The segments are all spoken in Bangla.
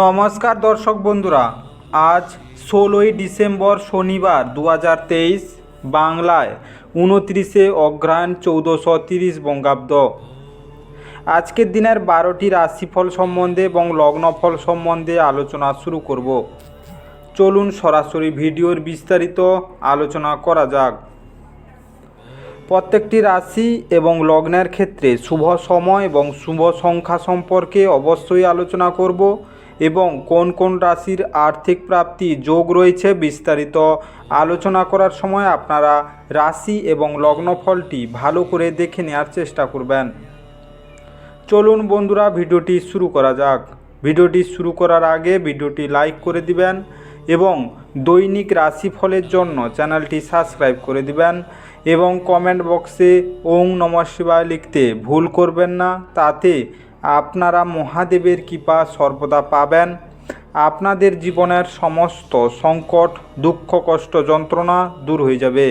নমস্কার দর্শক বন্ধুরা, আজ 16ই ডিসেম্বর শনিবার 2023, বাংলায় 29শে অগ্রহায়ণ 1430 বঙ্গাব্দ। আজকের দিনের 12টি রাশিফল সম্বন্ধে এবং লগ্নফল সম্বন্ধে আলোচনা শুরু করব। চলুন সরাসরি ভিডিওর বিস্তারিত আলোচনা করা যাক। প্রত্যেকটি রাশি এবং লগ্নের ক্ষেত্রে শুভ সময় এবং শুভ সংখ্যা সম্পর্কে অবশ্যই আলোচনা করব এবং কোন কোন রাশির আর্থিক প্রাপ্তি যোগ রয়েছে বিস্তারিত আলোচনা করার সময় আপনারা রাশি এবং লগ্নফলটি ভালো করে দেখে নেওয়ার চেষ্টা করবেন। চলুন বন্ধুরা, ভিডিওটি শুরু করা যাক। ভিডিওটি শুরু করার আগে ভিডিওটি লাইক করে দিবেন এবং দৈনিক রাশিফলের জন্য চ্যানেলটি সাবস্ক্রাইব করে দিবেন এবং কমেন্ট বক্সে ওং নমঃ শিবায় লিখতে ভুল করবেন না। তাতে আপনারা মহাদেবের কৃপা সর্বদা পাবেন। আপনাদের জীবনের সমস্ত সংকট, দুঃখ, কষ্ট, যন্ত্রণা দূর হয়ে যাবে।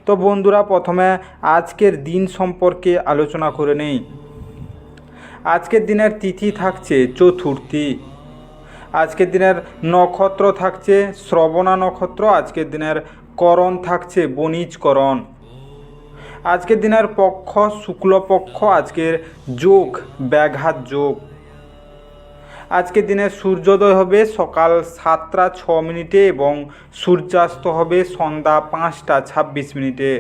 তো বন্ধুরা, প্রথমে আজকের দিন সম্পর্কে আলোচনা করে নেই। আজকের দিনের তিথি থাকছে চতুর্থী। আজকের দিনের নক্ষত্র থাকছে শ্রবণা নক্ষত্র। আজকের দিনের করণ থাকছে বণিজকরণ। আজকের দিনের পক্ষ শুক্লপক্ষ। আজকের যোগ ব্যাঘাত যোগ। আজকের দিনের সূর্যোদয় হবে সকাল 7টা 6 মিনিটে এবং সূর্যাস্ত হবে সন্ধ্যা 5টা 26 মিনিটে।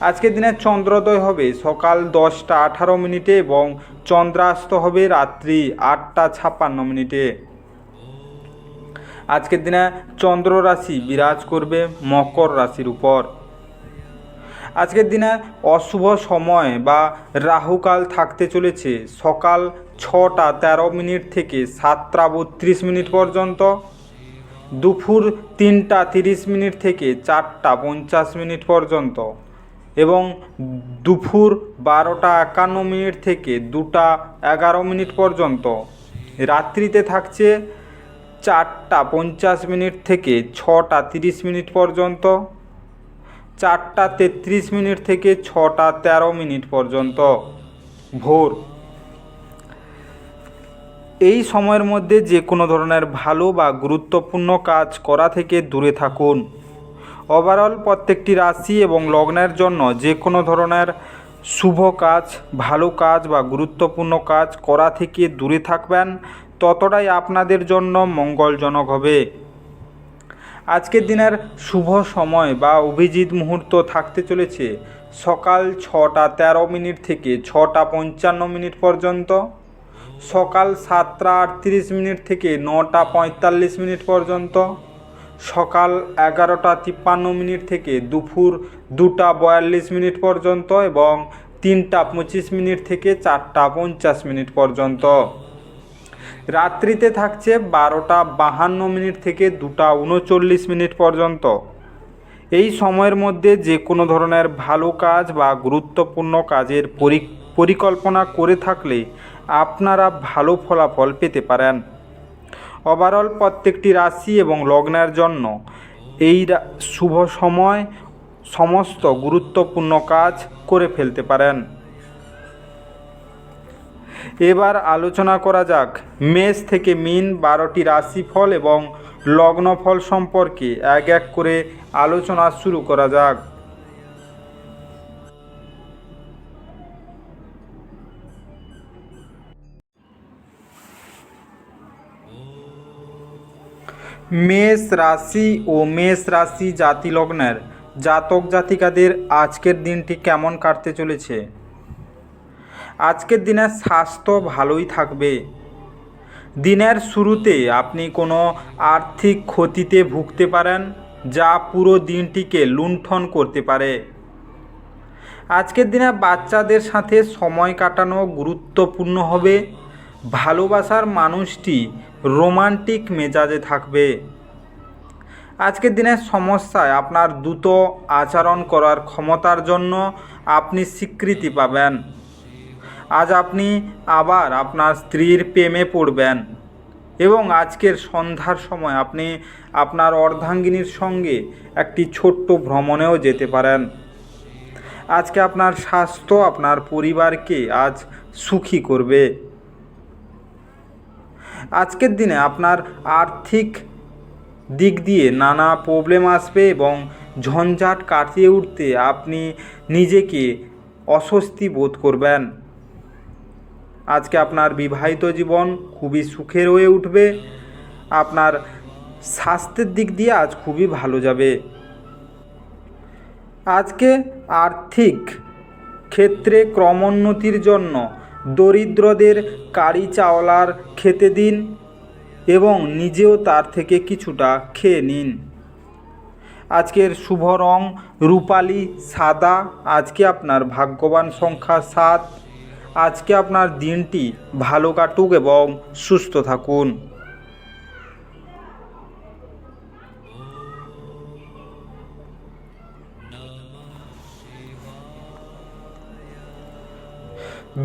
আজকের দিনের চন্দ্রোদয় হবে সকাল 10টা 18 মিনিটে এবং চন্দ্রাস্ত হবে রাত্রি 8টা 56 মিনিটে। আজকের দিনে চন্দ্র রাশি বিরাজ করবে মকর রাশির উপর। আজকের দিনে অশুভ সময় বা রাহুকাল থাকতে চলেছে সকাল 6টা 13 মিনিট থেকে 7টা 32 মিনিট পর্যন্ত, দুপুর 3টা 30 মিনিট থেকে 4টা 50 মিনিট পর্যন্ত এবং দুপুর 12টা 51 মিনিট থেকে 2টা 11 মিনিট পর্যন্ত। রাত্রিতে থাকছে 4টা 50 মিনিট থেকে 6টা 30 মিনিট পর্যন্ত, 4টা 33 মিনিট থেকে 6টা 13 মিনিট পর্যন্ত ভোর। এই সময়ের মধ্যে যে কোনো ধরনের ভালো বা গুরুত্বপূর্ণ কাজ করা থেকে দূরে থাকুন। ওভারঅল প্রত্যেকটি রাশি এবং লগ্নের জন্য যে কোনো ধরনের শুভ কাজ, ভালো কাজ বা গুরুত্বপূর্ণ কাজ করা থেকে দূরে থাকবেন, ততটাই আপনাদের জন্য মঙ্গলজনক হবে। আজকের দিনের শুভ সময় বা অভিজিৎ মুহূর্ত থাকতে চলেছে সকাল 6টা 13 মিনিট থেকে 6টা 55 মিনিট পর্যন্ত, সকাল 7টা 38 মিনিট থেকে 9টা 45 মিনিট পর্যন্ত, সকাল 11টা 53 মিনিট থেকে দুপুর 2টা 42 মিনিট পর্যন্ত এবং 3টা 25 মিনিট থেকে 4টা 50 মিনিট পর্যন্ত। রাত্রিতে থাকছে 12টা 52 মিনিট থেকে 2টা 39 মিনিট পর্যন্ত। এই সময়ের মধ্যে যে কোনো ধরনের ভালো কাজ বা গুরুত্বপূর্ণ কাজের পরিকল্পনা করে থাকলে আপনারা ভালো ফলাফল পেতে পারেন। ওভারঅল প্রত্যেকটি রাশি এবং লগ্নের জন্য এই শুভ সময় সমস্ত গুরুত্বপূর্ণ কাজ করে ফেলতে পারেন। এবার আলোচনা করা যাক মেষ থেকে মীন 12টি রাশিফল এবং লগ্নফল সম্পর্কে এক এক করে আলোচনা শুরু করা যাক। মেষ রাশি ও মেষ রাশি জাতি লগ্নের জাতক জাতিকাদের আজকের দিনটি কেমন কাটতে চলেছে? আজকের দিনের স্বাস্থ্য ভালোই থাকবে। দিনের শুরুতে আপনি কোনো আর্থিক ক্ষতিতে ভুগতে পারেন, যা পুরো দিনটিকে লুণ্ঠন করতে পারে। আজকের দিনে বাচ্চাদের সাথে সময় কাটানো গুরুত্বপূর্ণ হবে। ভালোবাসার মানুষটি রোমান্টিক মেজাজে থাকবে। আজকের দিনের সমস্যায় আপনার দ্রুত আচরণ করার ক্ষমতার জন্য আপনি স্বীকৃতি পাবেন। আজ আপনি আবার আপনার স্ত্রীর প্রেমে পড়বেন এবং আজকের সন্ধ্যার সময় আপনি আপনার অর্ধাঙ্গিনীর সঙ্গে একটি ছোট্ট ভ্রমণেও যেতে পারেন। আজকে আপনার স্বাস্থ্য আপনার পরিবারকে আজ সুখী করবে। আজকের দিনে আপনার আর্থিক দিক দিয়ে নানা প্রবলেম আসবে এবং ঝঞ্ঝাট কাটিয়ে উঠতে আপনি নিজেকে অস্বস্তি বোধ করবেন। আজকে আপনার বিবাহিত জীবন খুবই সুখের হয়ে উঠবে। আপনার স্বাস্থ্যের দিক দিয়ে আজ খুবই ভালো যাবে। আজকে আর্থিক ক্ষেত্রে ক্রমোন্নতির জন্য দরিদ্রদের কারি চাওয়ালার খেতে দিন এবং নিজেও তার থেকে কিছুটা খেয়ে নিন। আজকের শুভ রং রূপালি সাদা। আজকে আপনার ভাগ্যবান সংখ্যা 7। আজকে আপনার দিনটি ভালো কাটুক এবং সুস্থ থাকুন।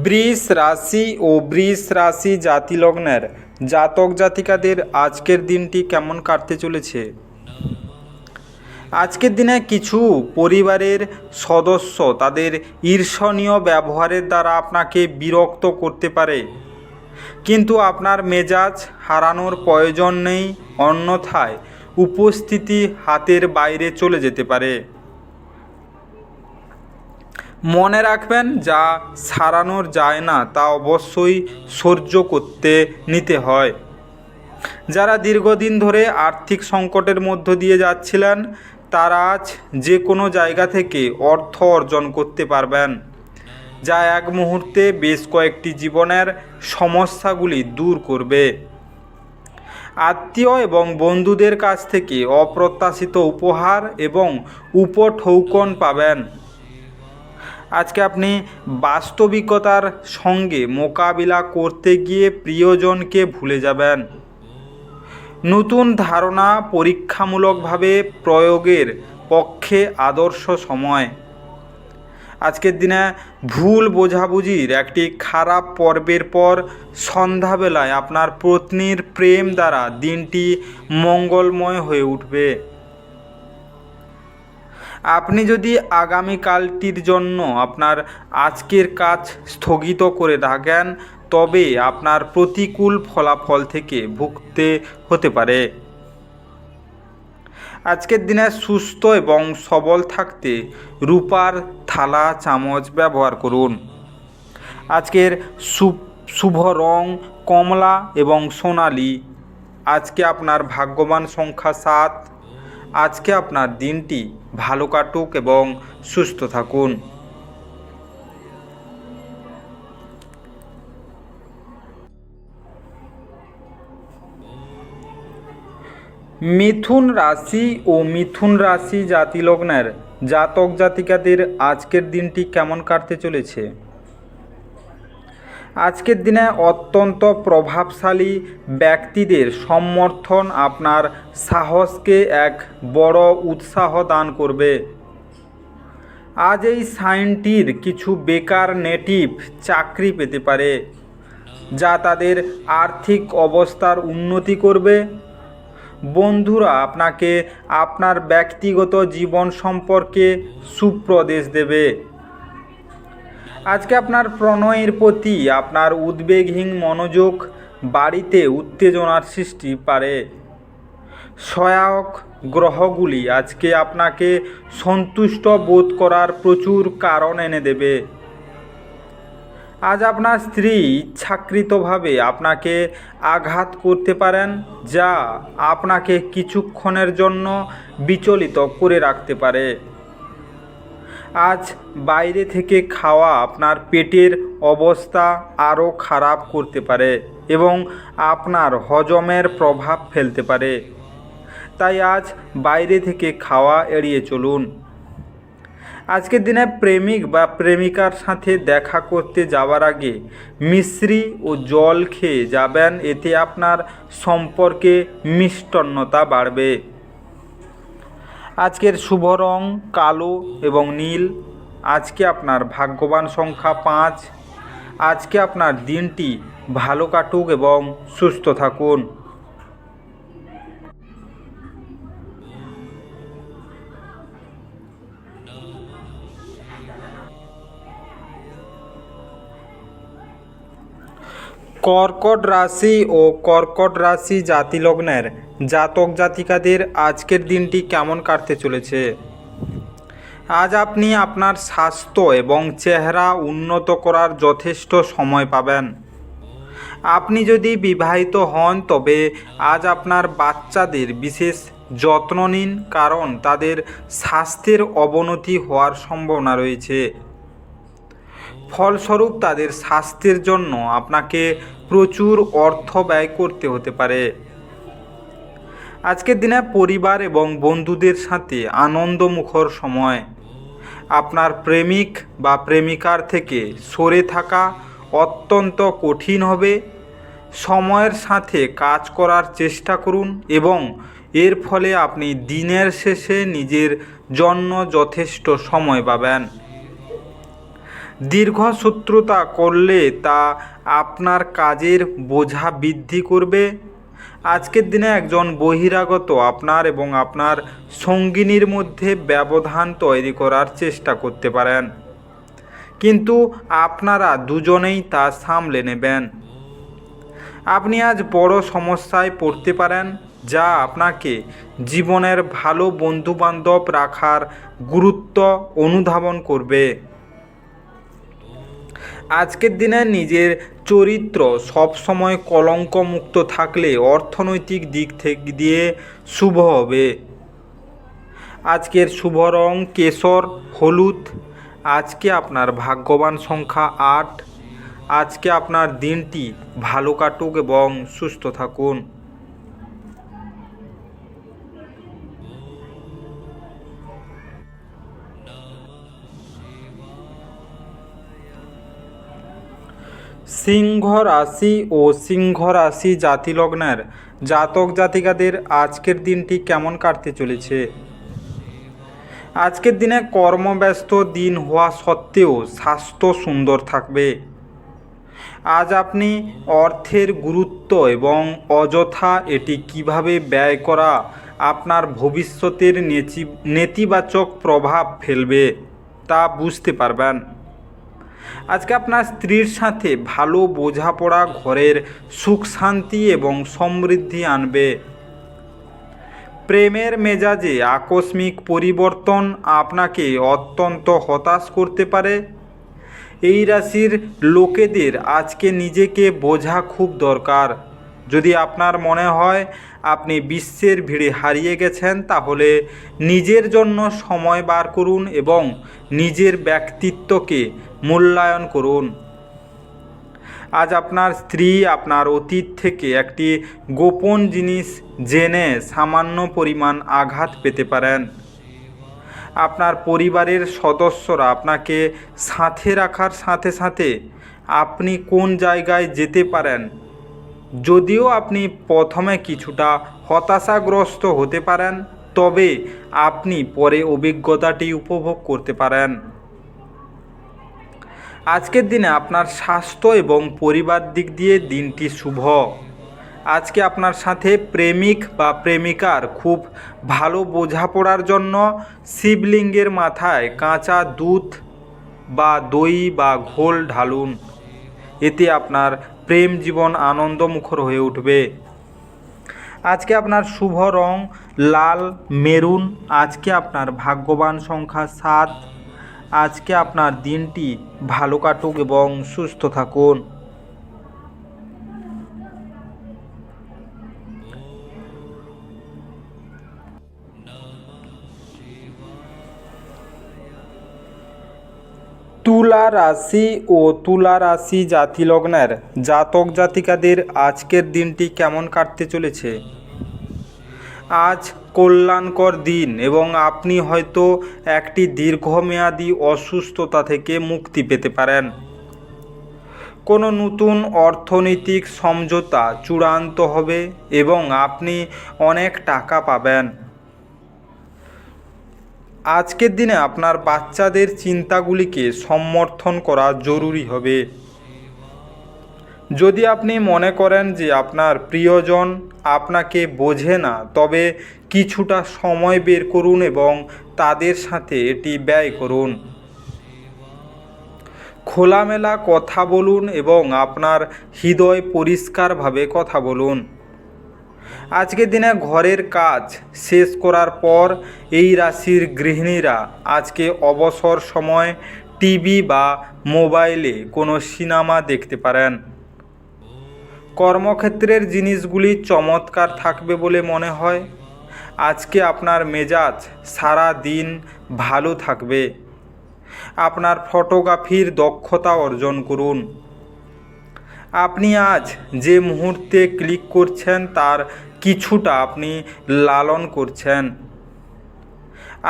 বৃষ রাশি ও বৃষ রাশি জাতি লগ্নের জাতক জাতিকাদের আজকের দিনটি কেমন কাটতে চলেছে? আজকের দিনে কিছু পরিবারের সদস্য তাদের ঈর্ষণীয় ব্যবহারের দ্বারা আপনাকে বিরক্ত করতে পারে, কিন্তু আপনার মেজাজ হারানোর প্রয়োজন নেই, অন্যথায় উপস্থিতি হাতের বাইরে চলে যেতে পারে। মনে রাখবেন, যা সারানোর যায় না তা অবশ্যই সহ্য করতে নিতে হয়। যারা দীর্ঘদিন ধরে আর্থিক সংকটের মধ্য দিয়ে যাচ্ছিলেন, তারা আজ যে কোনো জায়গা থেকে অর্থ অর্জন করতে পারবেন, যা এক মুহূর্তে বেশ কয়েকটি জীবনের সমস্যাগুলি দূর করবে। আত্মীয় এবং বন্ধুদের কাছ থেকে অপ্রত্যাশিত উপহার এবং উপঢৌকন পাবেন। আজকে আপনি বাস্তবিকতার সঙ্গে মোকাবিলা করতে গিয়ে প্রিয়জনকে ভুলে যাবেন। নতুন ধারণা পরীক্ষামূলকভাবে প্রয়োগের পক্ষে আদর্শ সময়। আজকের দিনে ভুল বোঝাবুঝির একটি খারাপ পর্বের পর সন্ধ্যাবেলায় আপনার পত্নীর প্রেম দ্বারা দিনটি মঙ্গলময় হয়ে উঠবে। আপনি যদি আগামীকালটির জন্য আপনার আজকের কাজ স্থগিত করে থাকেন, তবে আপনার প্রতিকূল ফলাফল থেকে ভুগতে হতে পারে। আজকের দিনে সুস্থ এবং সবল থাকতে রূপার থালা চামচ ব্যবহার করুন। আজকের শুভ রং কমলা এবং সোনালি। আজকে আপনার ভাগ্যবান সংখ্যা 7। আজকে আপনার দিনটি ভালো কাটুক এবং সুস্থ থাকুন। মিথুন রাশি ও মিথুন রাশি জাতি লগ্নের জাতক জাতিকাদের আজকের দিনটি কেমন কাটতে চলেছে? আজকের দিনে অত্যন্ত প্রভাবশালী ব্যক্তিদের সমর্থন আপনার সাহসকে এক বড় উৎসাহ দান করবে। আজ এই সাইনটির কিছু বেকার নেটিভ চাকরি পেতে পারে, যা তাদের আর্থিক অবস্থার উন্নতি করবে। বন্ধুরা আপনাকে আপনার ব্যক্তিগত জীবন সম্পর্কে সুপ্রদেশ দেবে। আজকে আপনার প্রণয়ের প্রতি আপনার উদ্বেগহীন মনোযোগ বাড়িতে উত্তেজনার সৃষ্টি পারে। সহায়ক গ্রহগুলি আজকে আপনাকে সন্তুষ্ট বোধ করার প্রচুর কারণ এনে দেবে। আজ আপনার স্ত্রী ইচ্ছাকৃতভাবে আপনাকে আঘাত করতে পারেন, যা আপনাকে কিছুক্ষণের জন্য বিচলিত করে রাখতে পারে। আজ বাইরে থেকে খাওয়া আপনার পেটের অবস্থা আরও খারাপ করতে পারে এবং আপনার হজমের প্রভাব ফেলতে পারে। তাই আজ বাইরে থেকে খাওয়া এড়িয়ে চলুন। আজকের দিনে প্রেমিক বা প্রেমিকার সাথে দেখা করতে যাওয়ার আগে মিশ্রি ও জল খেয়ে যাবেন, এতে আপনার সম্পর্কে মিষ্টতা বাড়বে। আজকের শুভ রং কালো এবং নীল। আজকে আপনার ভাগ্যবান সংখ্যা 5। আজকে আপনার দিনটি ভালো কাটুক এবং সুস্থ থাকুন। কর্কট রাশি ও কর্কট রাশি জাতিলগ্নের জাতক জাতিকাদের আজকের দিনটি কেমন কাটতে চলেছে। আজ আপনি আপনার স্বাস্থ্য এবং চেহারা উন্নত করার যথেষ্ট সময় পাবেন। আপনি যদি বিবাহিত হন তবে আজ আপনার বাচ্চাদের বিশেষ যত্ন নিন, কারণ তাদের স্বাস্থ্যের অবনতি হওয়ার সম্ভাবনা রয়েছে। ফলস্বরূপ তাদের স্বাস্থ্যের জন্য আপনাকে প্রচুর অর্থ ব্যয় করতে হতে পারে। আজকের দিনে পরিবার এবং বন্ধুদের সাথে আনন্দমুখর সময়। আপনার প্রেমিক বা প্রেমিকার থেকে সরে থাকা অত্যন্ত কঠিন হবে। সময়ের সাথে কাজ করার চেষ্টা করুন এবং এর ফলে আপনি দিনের শেষে নিজের জন্য যথেষ্ট সময় পাবেন। দীর্ঘসূত্রতা করলে তা আপনার কাজের বোঝা বৃদ্ধি করবে। আজকের দিনে একজন বহিরাগত আপনার এবং আপনার সঙ্গিনীর মধ্যে ব্যবধান তৈরি করার চেষ্টা করতে পারেন, কিন্তু আপনারা দুজনেই তা সামলে নেবেন। আপনি আজ বড় সমস্যায় পড়তে পারেন, যা আপনাকে জীবনের ভালো বন্ধুবান্ধব রাখার গুরুত্ব অনুধাবন করবে। আজকের দিনে নিজের চরিত্র সবসময় কলঙ্কমুক্ত থাকলে অর্থনৈতিক দিক থেকে দিয়ে শুভ হবে। আজকের শুভ রং কেশর হলুদ। আজকে আপনার ভাগ্যবান সংখ্যা 8। আজকে আপনার দিনটি ভালো কাটুক এবং সুস্থ থাকুন। সিংহ রাশি ও সিংহ রাশি জাতিলগ্নের জাতক জাতিকাদের আজকের দিনটি কেমন কাটতে চলেছে। আজকের দিনে কর্মব্যস্ত দিন হওয়া সত্ত্বেও স্বাস্থ্য সুন্দর থাকবে। আজ আপনি অর্থের গুরুত্ব এবং অযথা এটি কিভাবে ব্যয় করা আপনার ভবিষ্যতের নেতিবাচক প্রভাব ফেলবে তা বুঝতে পারবেন। আজকে আপনার স্ত্রীর সাথে ভালো বোঝাপড়া ঘরের সুখ শান্তি এবং সমৃদ্ধি আনবে। প্রেমের মেজাজে আকস্মিক পরিবর্তন আপনাকে অত্যন্ত হতাশ করতে পারে। এই রাশির লোকেদের আজকে নিজেকে বোঝা খুব দরকার। যদি আপনার মনে হয় আপনি বিশ্বের ভিড়ে হারিয়ে গেছেন, তাহলে নিজের জন্য সময় বার করুন এবং নিজের ব্যক্তিত্বকে মূল্যায়ন করুন। আজ আপনার স্ত্রী আপনার অতীত থেকে একটি গোপন জিনিস জেনে সামান্য পরিমাণ আঘাত পেতে পারেন। আপনার পরিবারের সদস্যরা আপনাকে সাথে রাখার সাথে সাথে আপনি কোন জায়গায় যেতে পারেন, যদিও আপনি প্রথমে কিছুটা হতাশাগ্রস্ত হতে পারেন, তবে আপনি পরে অভিজ্ঞতাটি উপভোগ করতে পারেন। আজকের দিনে আপনার স্বাস্থ্য এবং পরিবার দিক দিয়ে দিনটি শুভ। আজকে আপনার সাথে প্রেমিক বা প্রেমিকার খুব ভালো বোঝাপড়ার জন্য শিবলিঙ্গের মাথায় কাঁচা দুধ বা দই বা ঘোল ঢালুন। এতে আপনার প্রেম জীবন আনন্দমুখর হয়ে উঠবে। আজকে আপনার শুভ রং লাল মেরুন। আজকে আপনার ভাগ্যবান সংখ্যা 7। আজকে আপনার দিনটি ভালো কাটুক এবং সুস্থ থাকুন। তুলা রাশি ও তুলা রাশি জাতিলগ্নের জাতক জাতিকাদের আজকের দিনটি কেমন কাটতে চলেছে। আজ কল্যাণকর দিন এবং আপনি হয়তো একটি দীর্ঘমেয়াদী অসুস্থতা থেকে মুক্তি পেতে পারেন। কোনো নতুন অর্থনৈতিক সমঝোতা চূড়ান্ত হবে এবং আপনি অনেক টাকা পাবেন। আজকের দিনে আপনার বাচ্চাদের চিন্তাগুলিকে সমর্থন করা জরুরি হবে। যদি আপনি মনে করেন যে আপনার প্রিয়জন আপনাকে বোঝে না, তবে কিছুটা সময় বের করুন এবং তাদের সাথে এটি ব্যয় করুন। খোলামেলা কথা বলুন এবং আপনার হৃদয় পরিষ্কারভাবে কথা বলুন। আজকের দিনে ঘরের কাজ শেষ করার পর এই রাশির গৃহিণীরা আজকে অবসর সময় টিভি বা মোবাইলে কোনো সিনেমা দেখতে পারেন। কর্মক্ষেত্রের জিনিসগুলি চমৎকার থাকবে বলে মনে হয়। আজকে আপনার মেজাজ সারা দিন ভালো থাকবে। আপনার ফটোগ্রাফির দক্ষতা অর্জন করুন। আপনি আজ যে মুহূর্তে ক্লিক করছেন তার কিছুটা আপনি লালন করছেন।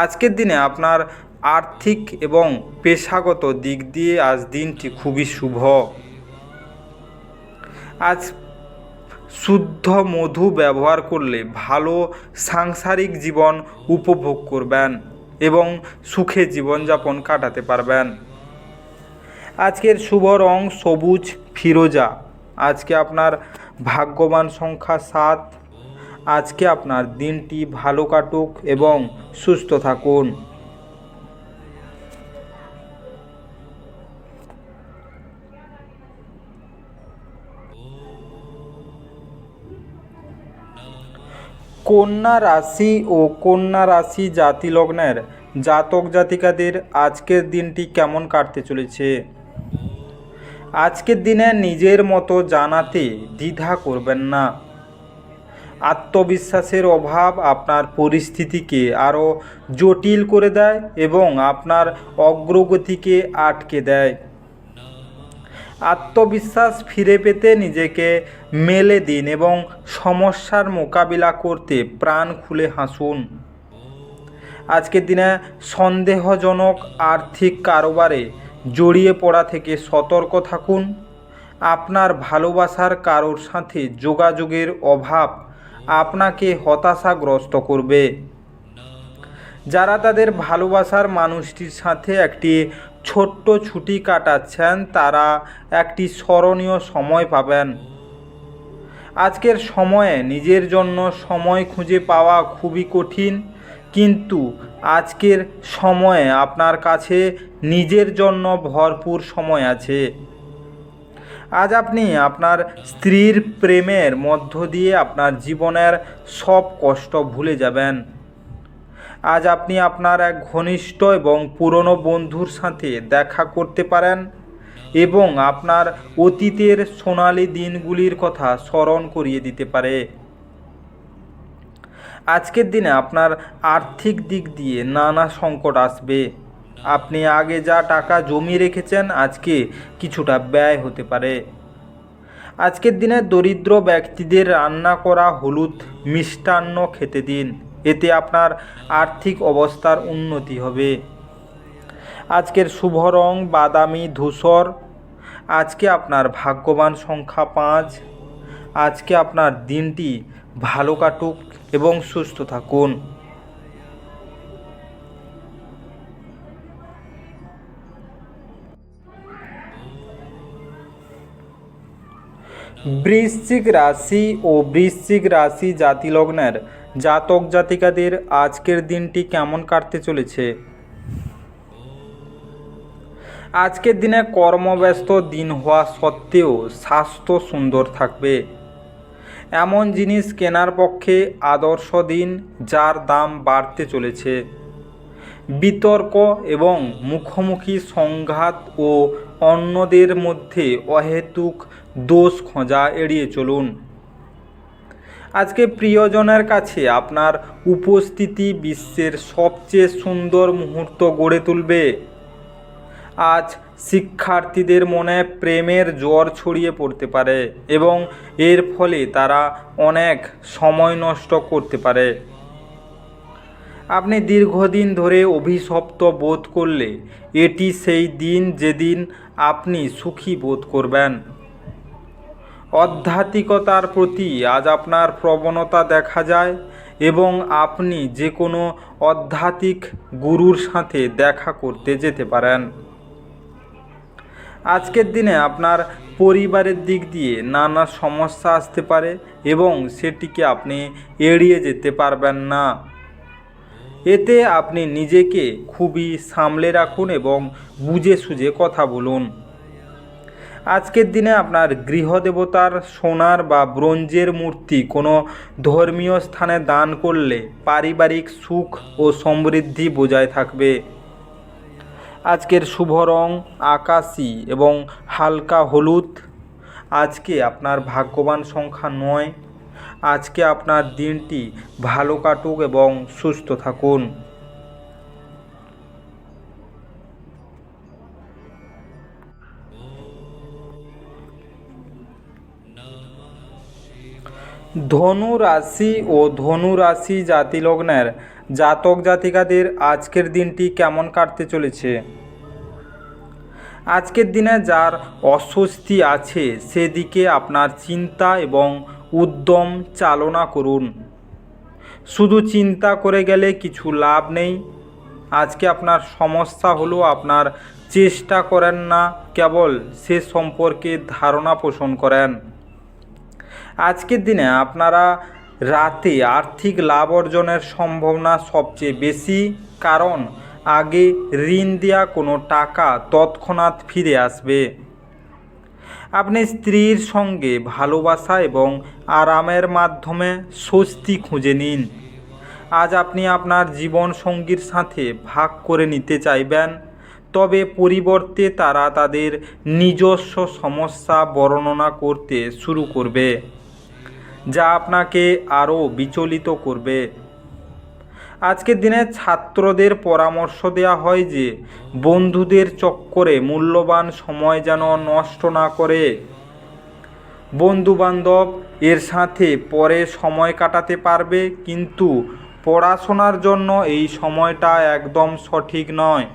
আজকের দিনে আপনার আর্থিক এবং পেশাগত দিক দিয়ে আজ দিনটি খুবই শুভ। আজ শুদ্ধ মধু ব্যবহার করলে ভালো সাংসারিক জীবন উপভোগ করবেন এবং সুখে জীবনযাপন কাটাতে পারবেন। আজকের শুভ রং সবুজ ফিরোজা। আজকে আপনার ভাগ্যবান সংখ্যা 7। আজকে আপনার দিনটি ভালো কাটুক এবং সুস্থ থাকুন। কন্যা রাশি ও কন্যা রাশি জাতি লগ্নের জাতক জাতিকাদের আজকের দিনটি কেমন কাটতে চলেছে। আজকের দিনে নিজের মতো জানাতে দ্বিধা করবেন না। আত্মবিশ্বাসের অভাব আপনার পরিস্থিতিকে আরও জটিল করে দেয় এবং আপনার অগ্রগতিকে আটকে দেয়। আত্মবিশ্বাস ফিরে পেতে নিজেকে মেলে দিন এবং সমস্যার মোকাবিলা করতে প্রাণ খুলে হাসুন। আজকের দিনে সন্দেহজনক আর্থিক কারবারে জড়িয়ে পড়া থেকে সতর্ক থাকুন। আপনার ভালোবাসার কারোর সাথে যোগাযোগের অভাব আপনাকে হতাশাগ্রস্ত করবে। যারা তাদের ভালোবাসার মানুষটির সাথে একটি ছোট্ট ছুটি কাটাচ্ছেন তারা একটি স্মরণীয় সময় পাবেন। আজকের সময়ে নিজের জন্য সময় খুঁজে পাওয়া খুবই কঠিন, কিন্তু আজকের সময়ে আপনার কাছে নিজের জন্য ভরপুর সময় আছে। আজ আপনি আপনার স্ত্রীর প্রেমের মধ্য দিয়ে আপনার জীবনের সব কষ্ট ভুলে যাবেন। আজ আপনি আপনার এক ঘনিষ্ঠ এবং পুরনো বন্ধুর সাথে দেখা করতে পারেন এবং আপনার অতীতের সোনালি দিনগুলির কথা স্মরণ করিয়ে দিতে পারে। আজকের দিনে আপনার আর্থিক দিক দিয়ে নানা সংকট আসবে। আপনি আগে যা টাকা জমিয়ে রেখেছেন আজকে কিছুটা ব্যয় হতে পারে। আজকের দিনে দরিদ্র ব্যক্তিদের রান্না করা হলুদ মিষ্টান্ন খেতে দিন, এতে আপনার আর্থিক অবস্থার উন্নতি হবে। আজকের শুভ রং বাদামি ধূসর। আজকে আপনার ভাগ্যবান সংখ্যা 5। আজকে আপনার দিনটি ভালো কাটুক এবং সুস্থ থাকুন। বৃশ্চিক রাশি ও বৃশ্চিক রাশি জাতি লগ্নের জাতক জাতিকাদের আজকের দিনটি কেমন কাটতে চলেছে। আজকের দিনে কর্মব্যস্ত দিন হওয়া সত্ত্বেও স্বাস্থ্য সুন্দর থাকবে। এমন জিনিস কেনার পক্ষে আদর্শ দিন যার দাম বাড়তে চলেছে। বিতর্ক এবং মুখোমুখি সংঘাত ও অন্যদের মধ্যে অহেতুক দোষ খোঁজা এড়িয়ে চলুন। আজকে প্রিয়জনের কাছে আপনার উপস্থিতি বিশ্বের সবচেয়ে সুন্দর মুহূর্ত গড়ে তুলবে। আজ শিক্ষার্থীদের মনে প্রেমের জ্বর ছড়িয়ে পড়তে পারে এবং এর ফলে তারা অনেক সময় নষ্ট করতে পারে। আপনি দীর্ঘদিন ধরে অভিশপ্ত বোধ করলে এটি সেই দিন যেদিন আপনি সুখী বোধ করবেন। আধ্যাত্মিকতার প্রতি আজ আপনার প্রবণতা দেখা যায় এবং আপনি যে কোনো আধ্যাত্মিক গুরুর সাথে দেখা করতে যেতে পারেন। আজকের দিনে আপনার পরিবারের দিক দিয়ে নানা সমস্যা আসতে পারে এবং সেটিকে আপনি এড়িয়ে যেতে পারবেন না। এতে আপনি নিজেকে খুবই সামলে রাখুন এবং বুঝে সুঝে কথা বলুন। আজকের দিনে আপনার গৃহদেবতার সোনার বা ব্রোঞ্জের মূর্তি কোনো ধর্মীয় স্থানে দান করলে পারিবারিক সুখ ও সমৃদ্ধি বজায় থাকবে। আজকের শুভ রং আকাশী এবং হালকা হলুদ। আজকে আপনার ভাগ্যবান সংখ্যা 9। আজকে আপনার দিনটি ভালো কাটুক এবং সুস্থ থাকুন। ধনু রাশি ও ধনু রাশি জাতিলগ্নের জাতক জাতিকাদের আজকের দিনটি কেমন কাটতে চলেছে? আজকের দিনে যার অস্বস্তি আছে সেদিকে আপনার চিন্তা এবং উদ্যম চালনা করুন। শুধু চিন্তা করে গেলে কিছু লাভ নেই। আজকে আপনার সমস্যা হলো আপনার চেষ্টা করেন না, কেবল সে সম্পর্কে ধারণা পোষণ করেন। আজকের দিনে আপনারা রাতে আর্থিক লাভ অর্জনের সম্ভাবনা সবচেয়ে বেশি, কারণ আগে ঋণ দেওয়া কোনো টাকা তৎক্ষণাৎ ফিরে আসবে। আপনি স্ত্রীর সঙ্গে ভালোবাসা এবং আরামের মাধ্যমে স্বস্তি খুঁজে নিন। আজ আপনি আপনার জীবনসঙ্গীর সাথে ভাগ করে নিতে চাইবেন, তবে পরিবর্তে তারা তাদের নিজস্ব সমস্যা বর্ণনা করতে শুরু করবে, যা আপনাকে আরও বিচলিত করবে। আজকের দিনে ছাত্রদের পরামর্শ দেওয়া হয় যে বন্ধুদের চক্করে মূল্যবান সময় যেন নষ্ট না করে। বন্ধুবান্ধব এর সাথে পরে সময় কাটাতে পারবে, কিন্তু পড়াশোনার জন্য এই সময়টা একদম সঠিক নয়।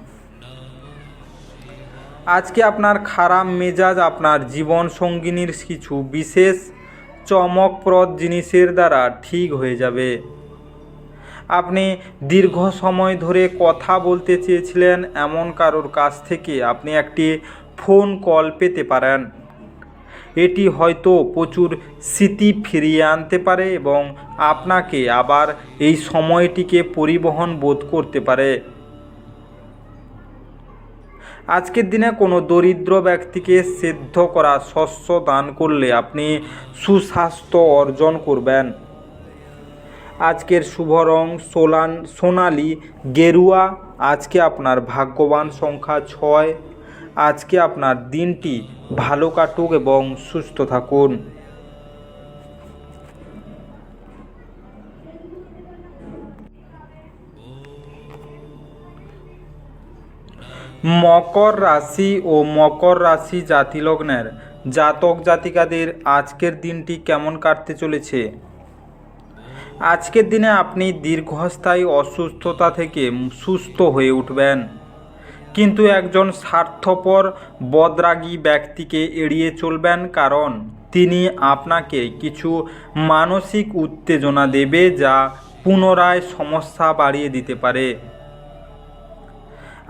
আজকে আপনার খারাপ মেজাজ আপনার জীবন সঙ্গিনীর কিছু বিশেষ চমকপ্রদ জিনিসের দ্বারা ঠিক হয়ে যাবে। আপনি দীর্ঘ সময় ধরে কথা বলতে চেয়েছিলেন এমন কারোর কাছ থেকে আপনি একটি ফোন কল পেতে পারেন। এটি হয়তো প্রচুর স্মৃতি ফিরিয়ে আনতে পারে এবং আপনাকে আবার এই সময়টিকে পরিবহন বোধ করতে পারে। আজকের দিনে কোনো দরিদ্র ব্যক্তিকে সেদ্ধ করা শস্য দান করলে আপনি সুস্বাস্থ্য অর্জন করবেন। আজকের শুভ রং সোনালি গেরুয়া। আজকে আপনার ভাগ্যবান সংখ্যা 6। আজকে আপনার দিনটি ভালো কাটুক এবং সুস্থ থাকুন। মকর রাশি ও মকর রাশি জাতিলগ্নের জাতক জাতিকাদের আজকের দিনটি কেমন কাটতে চলেছে? আজকের দিনে আপনি দীর্ঘস্থায়ী অসুস্থতা থেকে সুস্থ হয়ে উঠবেন, কিন্তু একজন স্বার্থপর বদরাগী ব্যক্তিকে এড়িয়ে চলবেন, কারণ তিনি আপনাকে কিছু মানসিক উত্তেজনা দেবে যা পুনরায় সমস্যা বাড়িয়ে দিতে পারে।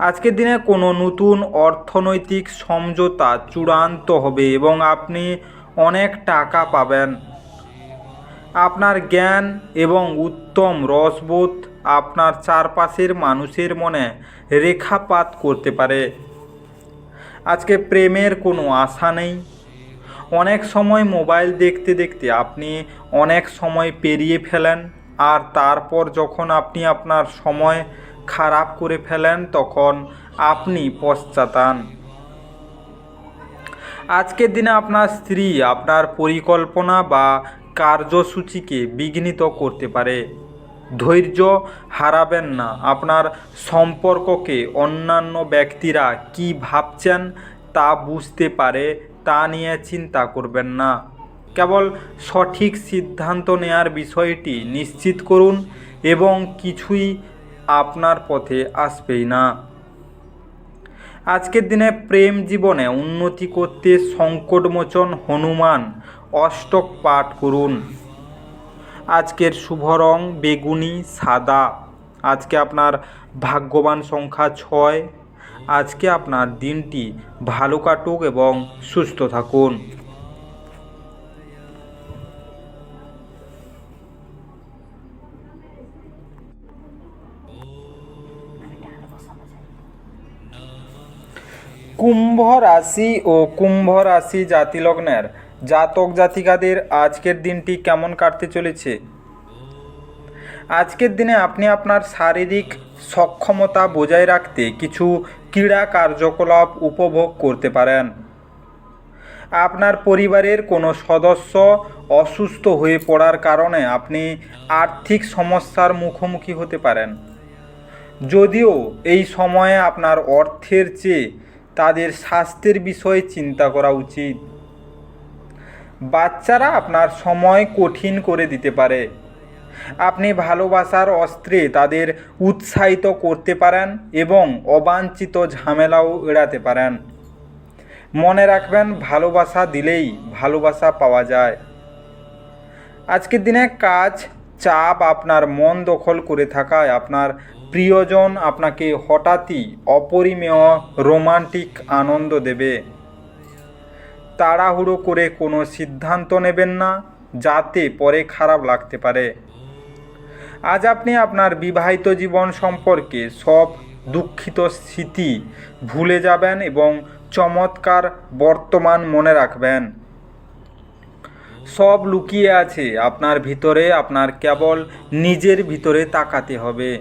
আজকের দিনে কোনো নতুন অর্থনৈতিক সমঝোতা চূড়ান্ত হবে এবং আপনি অনেক টাকা পাবেন। আপনার জ্ঞান এবং উত্তম রসবোধ আপনার চারপাশের মানুষের মনে রেখাপাত করতে পারে। আজকে প্রেমের কোনো আশা নেই। অনেক সময় মোবাইল দেখতে দেখতে আপনি অনেক সময় পেরিয়ে ফেলেন, আর তারপর যখন আপনি আপনার সময় খারাপ করে ফেলেন তখন আপনি পশ্চাতান। আজকের দিনে আপনার স্ত্রী আপনার পরিকল্পনা বা কার্যসূচিকে বিঘ্নিত করতে পারে। ধৈর্য হারাবেন না। আপনার সম্পর্ককে অন্যান্য ব্যক্তিরা কি ভাবছেন তা বুঝতে পারে, তা নিয়ে চিন্তা করবেন না। কেবল সঠিক সিদ্ধান্ত নেয়ার বিষয়টি নিশ্চিত করুন এবং কিছুই আপনার পথে আসবেই না। আজকের দিনে প্রেম জীবনে উন্নতি করতে সংকটমোচন হনুমান অষ্টক পাঠ করুন। আজকের শুভ রং বেগুনি সাদা। আজকে আপনার ভাগ্যবান সংখ্যা 6। আজকে আপনার দিনটি ভালো কাটুক এবং সুস্থ থাকুন। কুম্ভ রাশি ও কুম্ভ রাশি জাতি লগ্নের জাতক জাতিকাদের আজকের দিনটি কেমন কাটতে চলেছে। আজকের দিনে আপনি আপনার শারীরিক সক্ষমতা বজায় রাখতে কিছু ক্রীড়া কার্যকলাপ উপভোগ করতে পারেন। আপনার পরিবারের কোনো সদস্য অসুস্থ হয়ে পড়ার কারণে আপনি আর্থিক সমস্যার মুখোমুখি হতে পারেন। যদিও এই সময়ে আপনার অর্থের চেয়ে তাদের স্বাস্থ্যের বিষয়ে চিন্তা করা উচিত। বাচ্চারা আপনার সময় কঠিন করে দিতে পারে। আপনি ভালোবাসার অস্ত্রে তাদের উৎসাহিত করতে পারেন এবং অবাঞ্ছিত ঝামেলাও এড়াতে পারেন। মনে রাখবেন, ভালোবাসা দিলেই ভালোবাসা পাওয়া যায়। আজকের দিনে কাজ চাপ আপনার মন দখল করে থাকায় আপনার প্রিয়জন আপনাকে হঠাৎই অপরিমেয় রোমান্টিক আনন্দ দেবে। তাড়াহুড়ো করে কোনো সিদ্ধান্ত নেবেন না, যাতে পরে খারাপ লাগতে পারে। আজ আপনি আপনার বিবাহিত জীবন সম্পর্কে সব দুঃখিত স্মৃতি ভুলে যাবেন এবং চমৎকার বর্তমান মনে রাখবেন। সব লুকিয়ে আছে আপনার ভিতরে, আপনার কেবল নিজের ভিতরে তাকাতে হবে।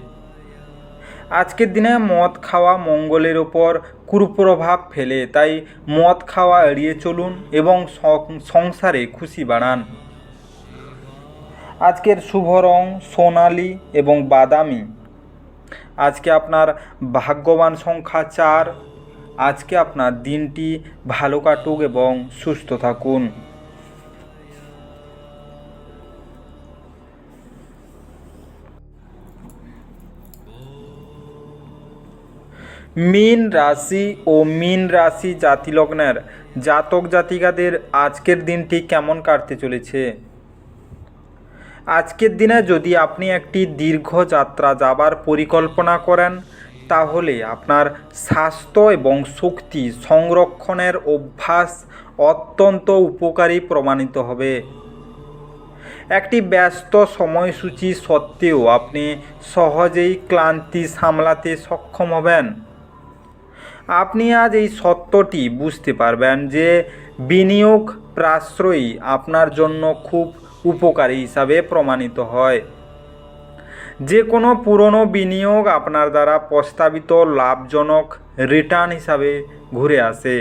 আজকের দিনে মদ খাওয়া মঙ্গলের ওপর কুপ্রভাব ফেলে, তাই মদ খাওয়া এড়িয়ে চলুন এবং সংসারে খুশি বাড়ান। আজকের শুভ রং সোনালি এবং বাদামি। আজকে আপনার ভাগ্যবান সংখ্যা 4। আজকে আপনার দিনটি ভালো কাটুক এবং সুস্থ থাকুন। মীন রাশি ও মীন রাশি জাতিলগ্নের জাতক জাতিকাদের আজকের দিনটি কেমন কাটতে চলেছে। আজকের দিনে যদি আপনি একটি দীর্ঘ যাত্রা যাবার পরিকল্পনা করেন, তাহলে আপনার স্বাস্থ্য এবং শক্তি সংরক্ষণের অভ্যাস অত্যন্ত উপকারী প্রমাণিত হবে। একটি ব্যস্ত সময়সূচি সত্ত্বেও আপনি সহজেই ক্লান্তি সামলাতে সক্ষম হবেন। আপনি আজ এই সত্যটি বুঝতে পারবেন যে বিনিয়োগ প্রাশ্রয়ী আপনার জন্য খুব উপকারী হিসাবে প্রমাণিত হয়। যে কোনো পুরনো বিনিয়োগ আপনার দ্বারা প্রস্তাবিত লাভজনক রিটার্ন হিসাবে ঘুরে আসে।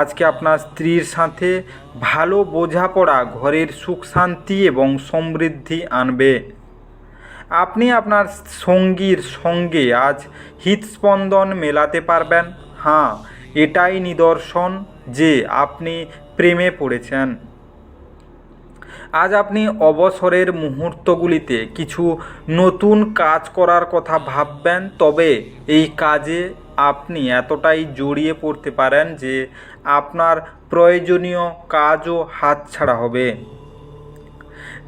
আজকে আপনার স্ত্রীর সাথে ভালো বোঝাপড়া ঘরের সুখ শান্তি এবং সমৃদ্ধি আনবে। আপনি আপনার সঙ্গীর সঙ্গে আজ হৃদস্পন্দন মেলাতে পারবেন। হ্যাঁ, এটাই নিদর্শন যে আপনি প্রেমে পড়েছেন। আজ আপনি অবসরের মুহূর্তগুলিতে কিছু নতুন কাজ করার কথা ভাববেন, তবে এই কাজে আপনি এতটাই জড়িয়ে পড়তে পারেন যে আপনার প্রয়োজনীয় কাজও হাতছাড়া হবে।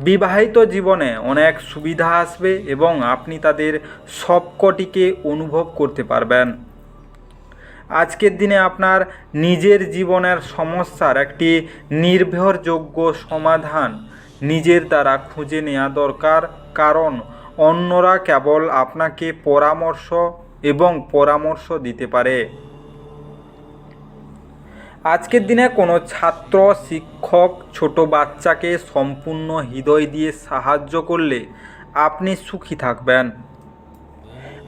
বিবাহিত জীবনে অনেক সুবিধা আসবে এবং আপনি তাদের সবকটিকে অনুভব করতে পারবেন। আজকের দিনে আপনার নিজের জীবনের সমস্যার একটি নির্ভরযোগ্য সমাধান নিজের দ্বারা খুঁজে নেওয়া দরকার, কারণ অন্যরা কেবল আপনাকে পরামর্শ দিতে পারে। আজকের দিনে কোনো ছাত্র শিক্ষক ছোট বাচ্চাকে সম্পূর্ণ হৃদয় দিয়ে সাহায্য করলে আপনি সুখী থাকবেন।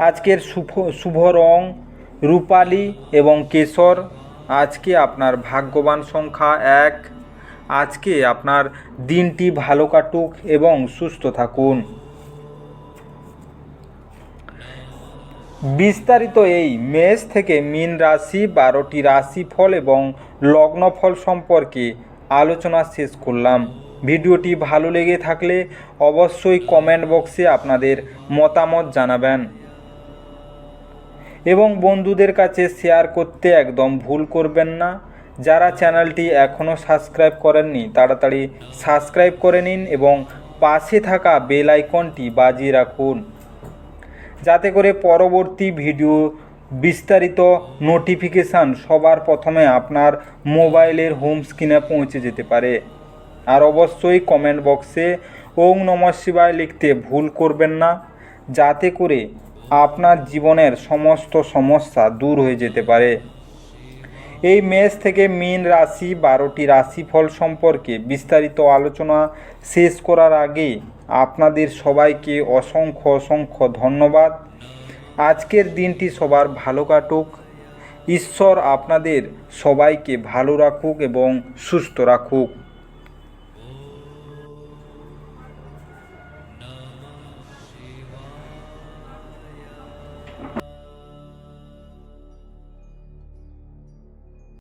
আজকের শুভ রং রূপালি এবং কেশর। আজকে আপনার ভাগ্যবান সংখ্যা 1। আজকে আপনার দিনটি ভালো কাটুক এবং সুস্থ থাকুন। বিস্তারিত এই মেষ থেকে মীন রাশি 12টি রাশিফল এবং লগ্নফল সম্পর্কে আলোচনা শেষ করলাম। ভিডিওটি ভালো লেগে থাকলে অবশ্যই কমেন্ট বক্সে আপনাদের মতামত জানাবেন এবং বন্ধুদের কাছে শেয়ার করতে একদম ভুল করবেন না। যারা চ্যানেলটি এখনও সাবস্ক্রাইব করেননি, তাড়াতাড়ি সাবস্ক্রাইব করে নিন এবং পাশে থাকা বেল আইকনটি বাজিয়ে রাখুন, যাতে করে পরবর্তী ভিডিও বিস্তারিত নোটিফিকেশান সবার প্রথমে আপনার মোবাইলের হোম স্ক্রিনে পৌঁছে যেতে পারে। আর অবশ্যই কমেন্ট বক্সে ওং নমঃ শিবায় লিখতে ভুল করবেন না, যাতে করে আপনার জীবনের সমস্ত সমস্যা দূর হয়ে যেতে পারে। এই মেষ থেকে মীন রাশি 12টি রাশিফল সম্পর্কে বিস্তারিত আলোচনা শেষ করার আগে আপনাদের সবাইকে অসংখ্য অসংখ্য ধন্যবাদ। আজকের দিনটি সবার ভালো কাটুক। ঈশ্বর আপনাদের সবাইকে ভালো রাখুক এবং সুস্থ রাখুক।